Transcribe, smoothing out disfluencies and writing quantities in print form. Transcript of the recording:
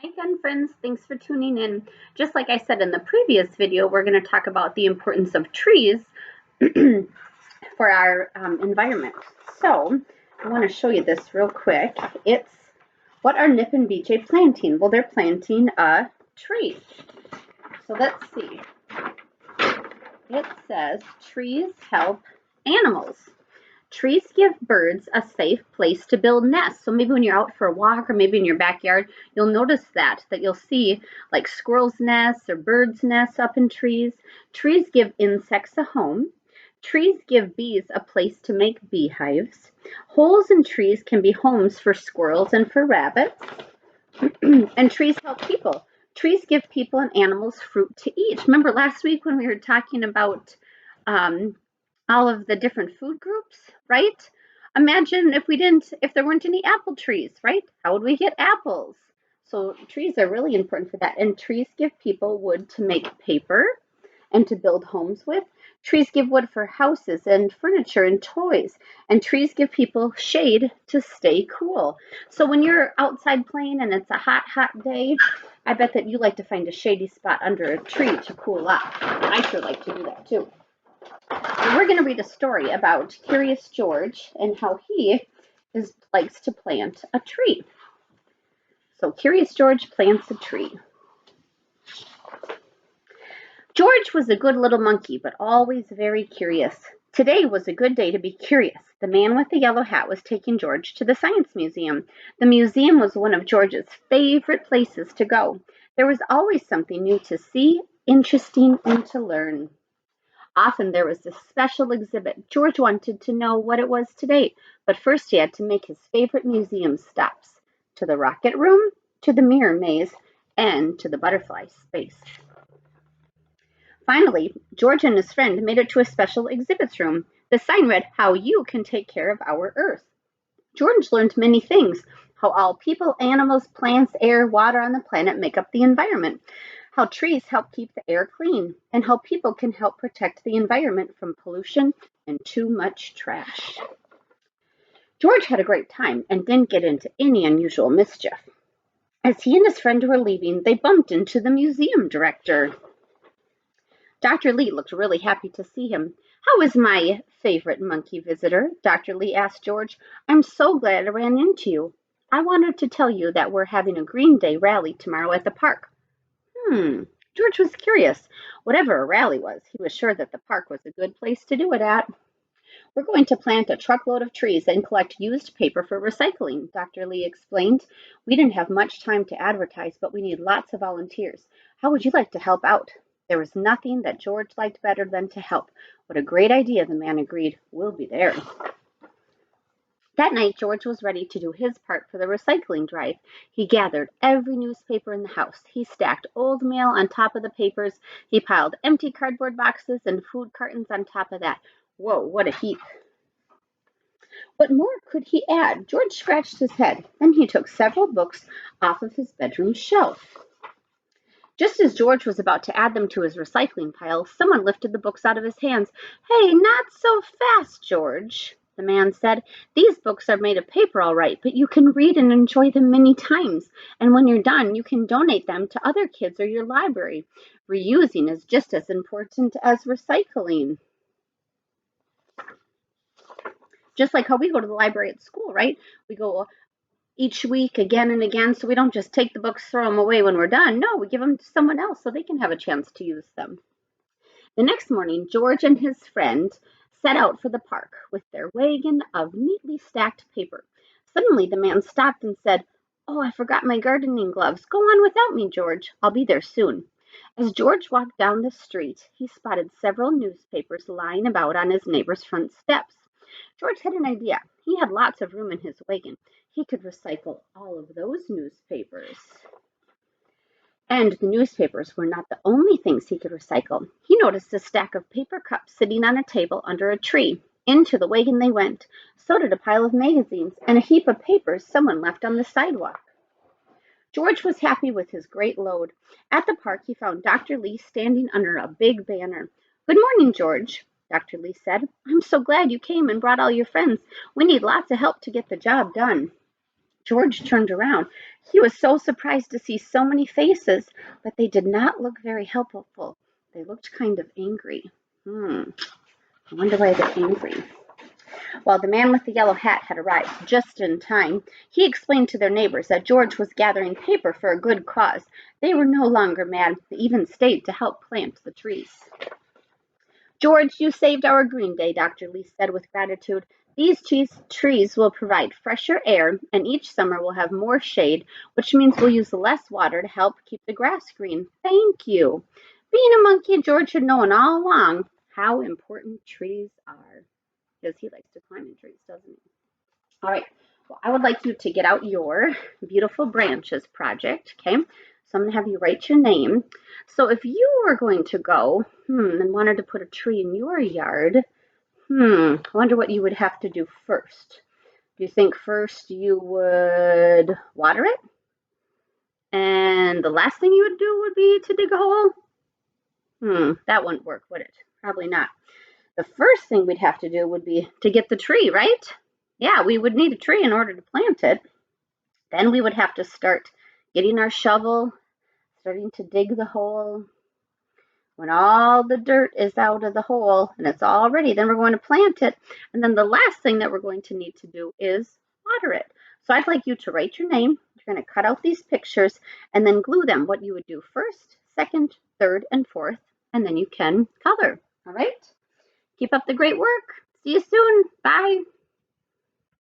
Hi again, friends. Thanks for tuning in. Just like I said in the previous video, we're going to talk about the importance of trees for our environment. So I want to show you this real quick. It's what are Nip and BJ planting? Well, they're planting a tree. So let's see. It says trees help animals. Trees give birds a safe place to build nests. So maybe when you're out for a walk or maybe in your backyard, you'll notice that you'll see like squirrels' nests or birds' nests up in trees. Trees give insects a home. Trees give bees a place to make beehives. Holes in trees can be homes for squirrels and for rabbits. And trees help people. Trees give people and animals fruit to eat. Remember last week when we were talking about um, all of the different food groups, right? Imagine if there weren't any apple trees, right? How would we get apples? So trees are really important for that. And trees give people wood to make paper and to build homes with. Trees give wood for houses and furniture and toys. And trees give people shade to stay cool. So when you're outside playing and it's a hot, hot day, I bet that you like to find a shady spot under a tree to cool off. I sure like to do that too. And we're going to read a story about Curious George and how likes to plant a tree. So Curious George plants a tree. George was a good little monkey, but always very curious. Today was a good day to be curious. The man with the yellow hat was taking George to the Science Museum. The museum was one of George's favorite places to go. There was always something new to see, interesting, and to learn. Often there was a special exhibit. George wanted to know what it was today, but first he had to make his favorite museum stops to the rocket room, to the mirror maze, and to the butterfly space. Finally, George and his friend made it to a special exhibits room. The sign read, How You Can Take Care of Our Earth. George learned many things: how all people, animals, plants, air, water on the planet make up the environment, how trees help keep the air clean, and how people can help protect the environment from pollution and too much trash. George had a great time and didn't get into any unusual mischief. As he and his friend were leaving, they bumped into the museum director. Dr. Lee looked really happy to see him. How is my favorite monkey visitor? Dr. Lee asked George. I'm so glad I ran into you. I wanted to tell you that we're having a Green Day rally tomorrow at the park. Hmm. George was curious. Whatever a rally was, he was sure that the park was a good place to do it at. We're going to plant a truckload of trees and collect used paper for recycling, Dr. Lee explained. We didn't have much time to advertise, but we need lots of volunteers. How would you like to help out? There was nothing that George liked better than to help. What a great idea, the man agreed. We'll be there. That night, George was ready to do his part for the recycling drive. He gathered every newspaper in the house. He stacked old mail on top of the papers. He piled empty cardboard boxes and food cartons on top of that. Whoa, what a heap. What more could he add? George scratched his head. Then he took several books off of his bedroom shelf. Just as George was about to add them to his recycling pile, someone lifted the books out of his hands. Hey, not so fast, George, the man said. These books are made of paper, all right, but you can read and enjoy them many times. And when you're done, you can donate them to other kids or your library. Reusing is just as important as recycling. Just like how we go to the library at school, right? We go each week again and again, so we don't just take the books, throw them away when we're done. No, we give them to someone else so they can have a chance to use them. The next morning, George and his friend set out for the park with their wagon of neatly stacked paper. Suddenly, the man stopped and said, Oh, I forgot my gardening gloves. Go on without me, George. I'll be there soon. As George walked down the street, he spotted several newspapers lying about on his neighbor's front steps. George had an idea. He had lots of room in his wagon. He could recycle all of those newspapers. And the newspapers were not the only things he could recycle. He noticed a stack of paper cups sitting on a table under a tree. Into the wagon they went. So did a pile of magazines and a heap of papers someone left on the sidewalk. George was happy with his great load. At the park, he found Dr. Lee standing under a big banner. Good morning, George, Dr. Lee said. I'm so glad you came and brought all your friends. We need lots of help to get the job done. George turned around. He was so surprised to see so many faces, but they did not look very helpful. They looked kind of angry. I wonder why they're angry. While the man with the yellow hat had arrived just in time, he explained to their neighbors that George was gathering paper for a good cause. They were no longer mad. They even stayed to help plant the trees. George, you saved our green day, Dr. Lee said with gratitude. These trees will provide fresher air, and each summer we'll have more shade, which means we'll use less water to help keep the grass green. Thank you. Being a monkey, George had known all along how important trees are, because he likes to climb in trees, doesn't he? All right. Well, I would like you to get out your beautiful branches project, okay? So I'm going to have you write your name. So if you were going to go, and wanted to put a tree in your yard, I wonder what you would have to do first. Do you think first you would water it? And the last thing you would do would be to dig a hole? That wouldn't work, would it? Probably not. The first thing we'd have to do would be to get the tree, right? Yeah, we would need a tree in order to plant it. Then we would have to start getting our shovel, starting to dig the hole. When all the dirt is out of the hole and it's all ready, then we're going to plant it. And then the last thing that we're going to need to do is water it. So I'd like you to write your name. You're going to cut out these pictures and then glue them, what you would do first, second, third, and fourth, and then you can color. All right? Keep up the great work. See you soon. Bye.